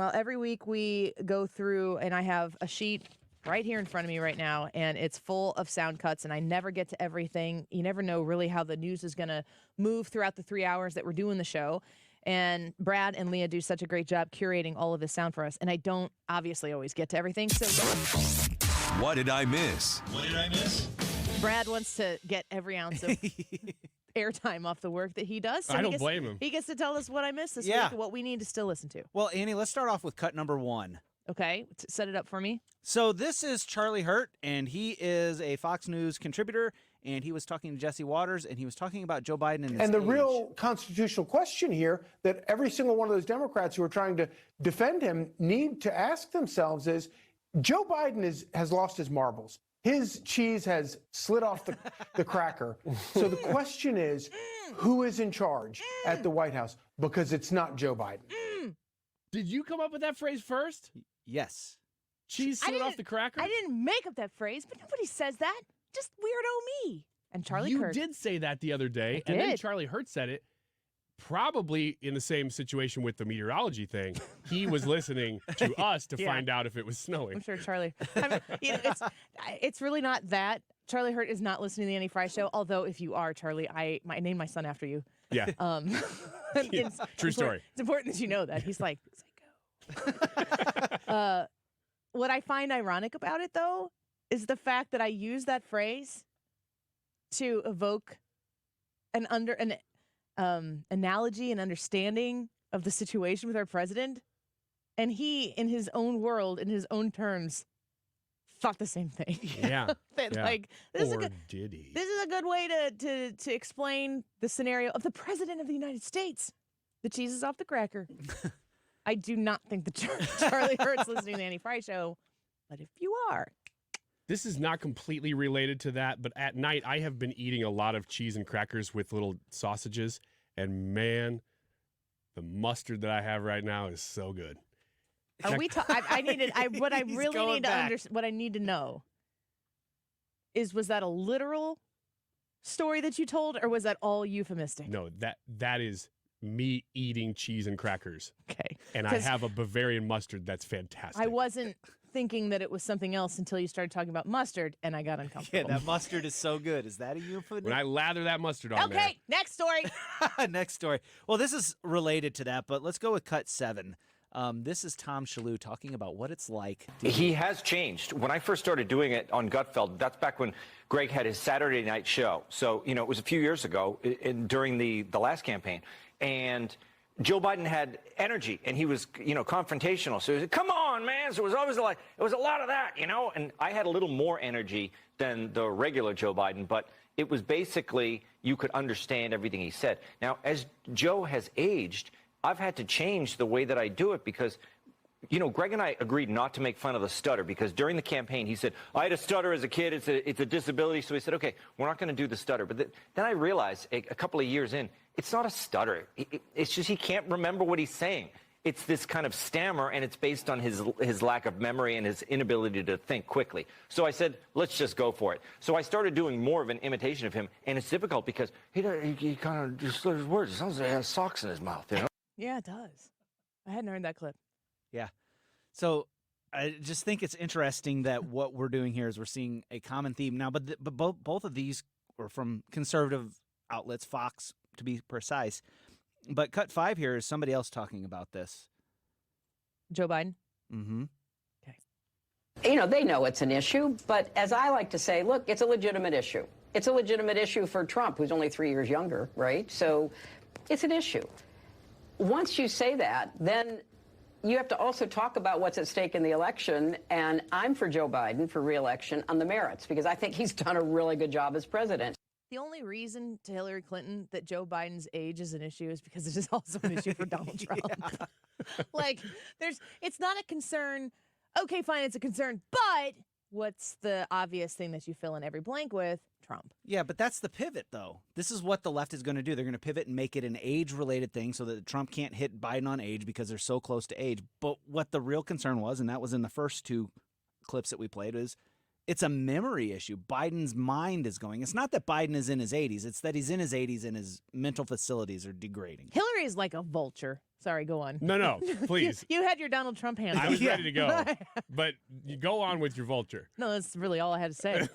Well, every week we go through, and I have a sheet right here in front of me right now, and it's full of sound cuts, and I never get to everything. You never know really how the news is going to move throughout the 3 hours that we're doing the show. And Brad and Leah do such a great job curating all of this sound for us, and I don't obviously always get to everything. So, what did I miss? Brad wants to get every ounce of airtime off the work that he does. So I don't blame him. He gets to tell us what I missed this week and what we need to still listen to. Well, Annie, let's start off with cut number 1. Okay, set it up for me. So this is Charlie Hurt, and he is a Fox News contributor, and he was talking to Jesse Waters, and he was talking about Joe Biden and his And the age. real constitutional question here that every single one of those Democrats who are trying to defend him need to ask themselves is, Joe Biden has lost his marbles. His cheese has slid off the cracker. So the question is, who is in charge at the White House? Because it's not Joe Biden. Did you come up with that phrase first? Yes. Cheese slid off the cracker? I didn't make up that phrase, but nobody says that. Just weirdo me. And Charlie You Kirk. did say that the other day, and then Charlie Hurt said it. Probably in the same situation with the meteorology thing. He was listening to us to find out if it was snowing. I'm sure Charlie. It's really not that. Charlie Hurt is not listening to the Annie Fry Show. Although, if you are, Charlie, I named my son after you. Yeah. True story. It's important that you know that. He's like, psycho. What I find ironic about it, though, is the fact that I use that phrase to evoke an analogy and understanding of the situation with our president. And he, in his own world, in his own terms, thought the same thing. Yeah. Like, this is a good way to explain the scenario of the president of the United States. The cheese is off the cracker. I do not think that Charlie Hurt's listening to the Annie Fry Show, but if you are. This is not completely related to that, but at night I have been eating a lot of cheese and crackers with little sausages, and man, the mustard that I have right now is so good. Are we? What I need to know is, was that a literal story that you told, or was that all euphemistic? No, that is me eating cheese and crackers. Okay. And I have a Bavarian mustard that's fantastic. I wasn't thinking that it was something else until you started talking about mustard, and I got uncomfortable. Yeah, that mustard is so good. Is that a euphemism? When I lather that mustard on there. Okay, next story. Next story. Well, this is related to that, but let's go with cut 7. This is Tom Shalhoub talking about what it's like. He has changed. When I first started doing it on Gutfeld, that's back when Greg had his Saturday night show. So, it was a few years ago during the last campaign. And Joe Biden had energy, and he was, confrontational. So he said, come on, man. So it was always it was a lot of that, and I had a little more energy than the regular Joe Biden, but it was basically, you could understand everything he said. Now, as Joe has aged, I've had to change the way that I do it because, Greg and I agreed not to make fun of the stutter because during the campaign, he said, I had a stutter as a kid. It's a disability. So he said, okay, we're not going to do the stutter. But then I realized a couple of years in, it's not a stutter. It's just he can't remember what he's saying. It's this kind of stammer, and it's based on his lack of memory and his inability to think quickly. So I said, let's just go for it. So I started doing more of an imitation of him, and it's difficult because he kind of just slurs his words. It sounds like he has socks in his mouth, Yeah, it does. I hadn't heard that clip. Yeah. So I just think it's interesting that what we're doing here is we're seeing a common theme now, but both of these are from conservative outlets, Fox to be precise. But cut 5 here is somebody else talking about this. Joe Biden? Mm-hmm. Okay. They know it's an issue, but as I like to say, look, it's a legitimate issue. It's a legitimate issue for Trump, who's only 3 years younger, right? So it's an issue. Once you say that, then you have to also talk about what's at stake in the election, and I'm for Joe Biden for re-election on the merits, because I think he's done a really good job as president. The only reason to Hillary Clinton that Joe Biden's age is an issue is because it is also an issue for Donald Trump. It's not a concern. Okay, fine, it's a concern, but what's the obvious thing that you fill in every blank with? Trump. Yeah, but that's the pivot, though. This is what the left is going to do. They're going to pivot and make it an age-related thing so that Trump can't hit Biden on age because they're so close to age. But what the real concern was, and that was in the first 2 clips that we played, is it's a memory issue. Biden's mind is going. It's not that Biden is in his 80s. It's that he's in his 80s and his mental facilities are degrading. Hillary is like a vulture Sorry, go on. No, please. You had your Donald Trump hand. I was ready to go, but you go on with your vulture. No, that's really all I had to say.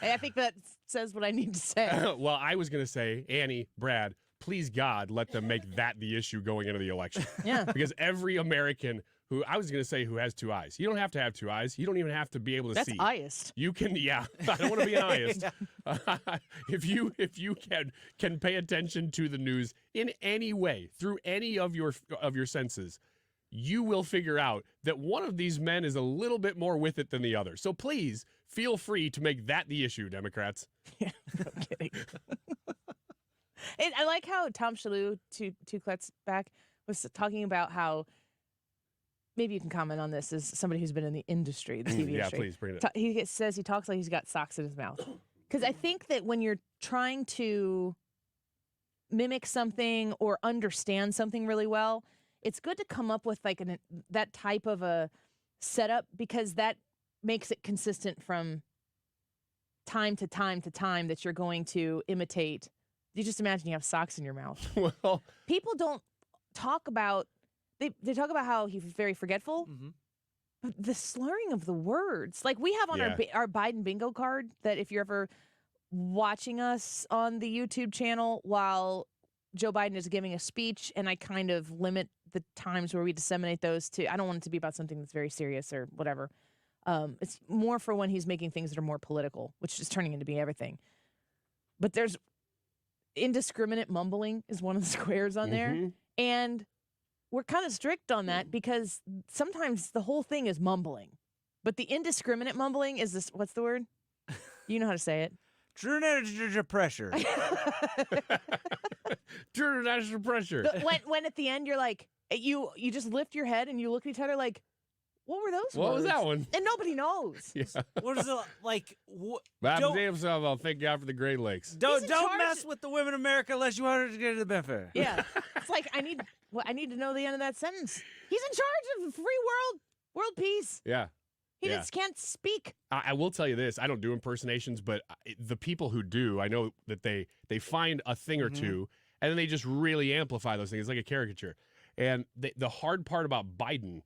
I think that says what I need to say. Well, I was going to say, Annie, Brad, please God, let them make that the issue going into the election. Yeah. Because every American who has two eyes. You don't have to have two eyes. You don't even have to be able to That's see. biased. You can, yeah. I don't want to be an biased. If you can pay attention to the news in any way through any of your senses, you will figure out that one of these men is a little bit more with it than the other. So please feel free to make that the issue, Democrats. Yeah, no kidding. I like how Tom Shalhoub, two clips back, was talking about how. Maybe you can comment on this as somebody who's been in the industry, the TV industry. Yeah, please bring it up. He says he talks like he's got socks in his mouth. Because I think that when you're trying to mimic something or understand something really well, it's good to come up with like that type of a setup because that makes it consistent from time to time to time that you're going to imitate. You just imagine you have socks in your mouth. Well, people don't talk about. They talk about how he's very forgetful, but the slurring of the words. Like we have on our Biden bingo card that if you're ever watching us on the YouTube channel while Joe Biden is giving a speech, and I kind of limit the times where we disseminate those to, I don't want it to be about something that's very serious or whatever. It's more for when he's making things that are more political, which is turning into be everything. But there's indiscriminate mumbling is one of the squares on there. And we're kind of strict on that because sometimes the whole thing is mumbling. But the indiscriminate mumbling is this, what's the word? You know how to say it. Pressure. Pressure. When at the end you're like, you just lift your head and you look at each other like, what were those words? What was that one? And nobody knows. Yeah. What is it like? I'll thank God for the Great Lakes. Don't mess with the women of America unless you want her to get to the benefit. Yeah, it's like I need to know the end of that sentence. He's in charge of free world peace. Yeah. He just can't speak. I will tell you this: I don't do impersonations, but the people who do, I know that they find a thing or two, and then they just really amplify those things. It's like a caricature. And the hard part about Biden.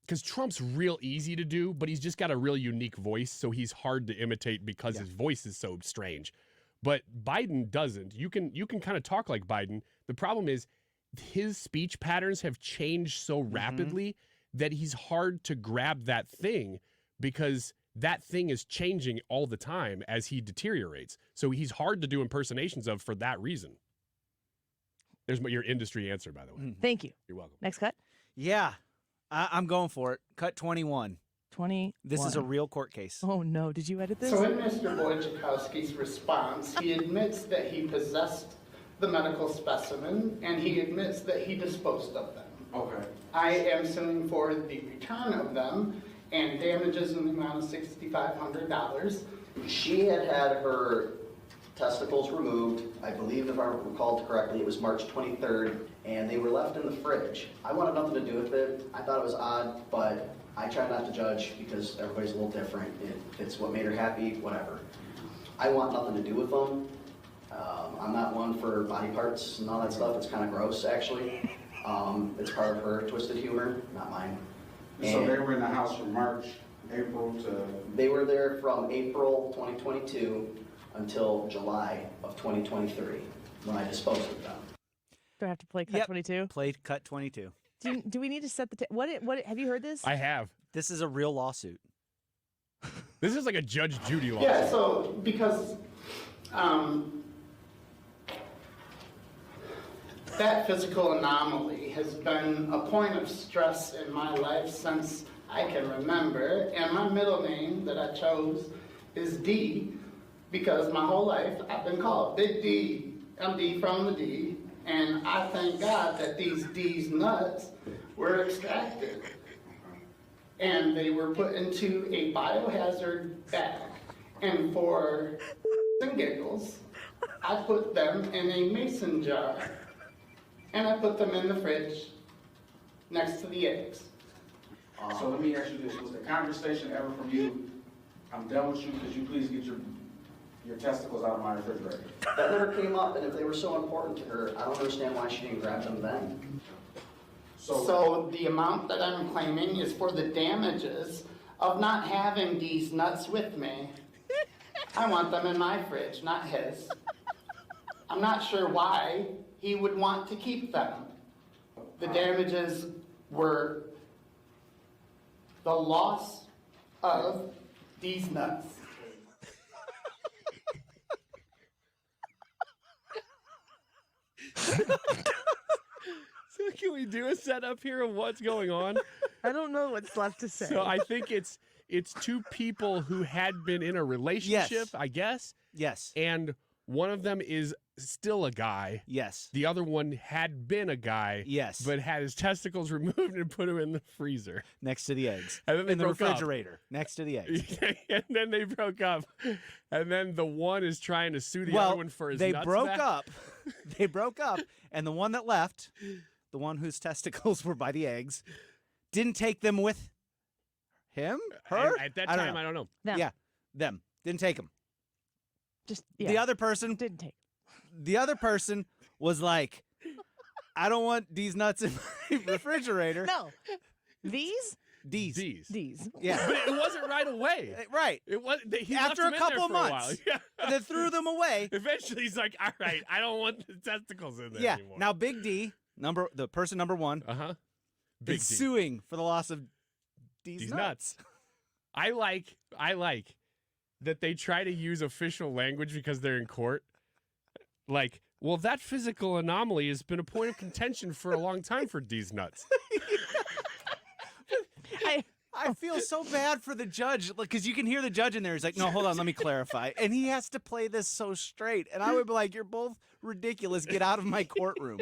Because Trump's real easy to do, but he's just got a real unique voice, so he's hard to imitate because his voice is so strange. But Biden doesn't. You can kind of talk like Biden. The problem is his speech patterns have changed so rapidly that he's hard to grab that thing because that thing is changing all the time as he deteriorates. So he's hard to do impersonations of for that reason. There's your industry answer, by the way. Thank you. You're welcome. Next cut. Yeah. I'm going for it. Cut 21. 20. This is a real court case. Oh, no. Did you edit this? So in Mr. Wojciechowski's response, he admits that he possessed the medical specimen, and he admits that he disposed of them. Okay. I am suing for the return of them and damages in the amount of $6,500. She had her testicles removed. I believe, if I recall correctly, it was March 23rd, and they were left in the fridge. I wanted nothing to do with it. I thought it was odd, but I try not to judge because everybody's a little different. If it's what made her happy, whatever. I want nothing to do with them. I'm not one for body parts and all that stuff. It's kind of gross, actually. It's part of her twisted humor, not mine. So they were in the house from April to... They were there from April 2022 until July of 2023 when I disposed of them. Do I have to play cut 22? Played cut 22. Do we need to set the what have you heard this? I have. This is a real lawsuit. This is like a Judge Judy lawsuit. Yeah, so because that physical anomaly has been a point of stress in my life since I can remember, and my middle name that I chose is D because my whole life I've been called Big D. I'm D from the D, and I thank God that these D's nuts were extracted. And they were put into a biohazard bag. And for and giggles, I put them in a mason jar. And I put them in the fridge next to the eggs. So let me ask you this, was the conversation ever from you, I'm done with you, could you please get your testicles out of my refrigerator? That never came up, and if they were so important to her, I don't understand why she didn't grab them then. So the amount that I'm claiming is for the damages of not having these nuts with me. I want them in my fridge, not his. I'm not sure why he would want to keep them. The damages were the loss of these nuts. So can we do a setup here of what's going on? I don't know what's left to say. So I think it's two people who had been in a relationship, Yes. I guess, Yes. and one of them is still a guy. Yes. The other one had been a guy. Yes. But had his testicles removed and put him in the freezer. Next to the eggs. And then they in the broke up. refrigerator. Next to the eggs. And then they broke up. And then the one is trying to sue the other one for his they nuts broke back. up. They broke up, and the one that left, the one whose testicles were by the eggs, didn't take them with him, her. At that I don't time, know. I don't know. Them. Yeah, them didn't take them. Just The other person, didn't take. the other person was like, I don't want these nuts in my refrigerator. No, these. These. Yeah, But it wasn't right away. right. It was he After left a him in couple there of for a while. months. Yeah. And then threw them away. Eventually, he's like, "All right, I don't want the testicles in there Yeah. anymore." Now, Big D, the person number one, Big is D. suing for the loss of these nuts. I like that they try to use official language because they're in court. Like, well, that physical anomaly has been a point of contention for a long time for D's nuts. I feel so bad for the judge because you can hear the judge in there. He's like, no, hold on, let me clarify. And he has to play this so straight. And I would be like, you're both ridiculous. Get out of my courtroom.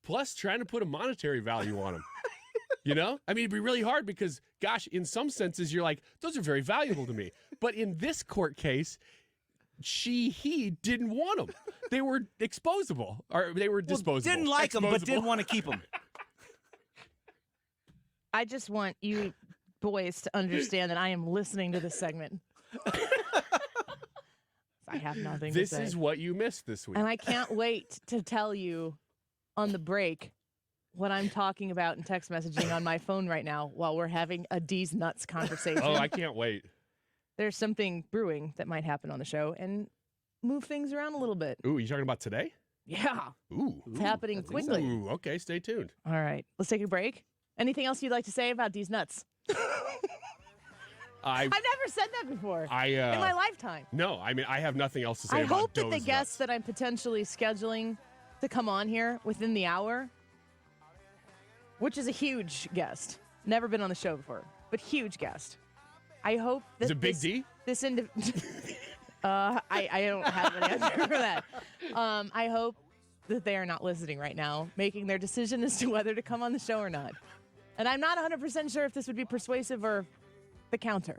Plus, trying to put a monetary value on them. You know? I mean, it'd be really hard because, gosh, in some senses, you're like, those are very valuable to me. But in this court case, he didn't want them. They were exposable. Or they were disposable. Didn't like them, but did Exposable. want to keep them. I just want you boys to understand that I am listening to this segment. I have nothing This to say. is what you missed this week. And I can't wait to tell you on the break what I'm talking about in text messaging on my phone right now while we're having a D's nuts conversation. Oh, I can't wait. There's something brewing that might happen on the show and move things around a little bit. Ooh, you talking about today? Yeah. Ooh. It's happening quickly. Ooh, okay, stay tuned. All right. Let's take a break. Anything else you'd like to say about D's nuts? I've never said that before in my lifetime. No, I mean, I have nothing else to say I about hope that the those guests nuts. that I'm potentially scheduling to come on here within the hour, which is a huge guest, never been on the show before, but huge guest. I hope that Is it Big D? This I don't have an answer for that. I hope that they are not listening right now, making their decision as to whether to come on the show or not. And I'm not 100% sure if this would be persuasive or the counter.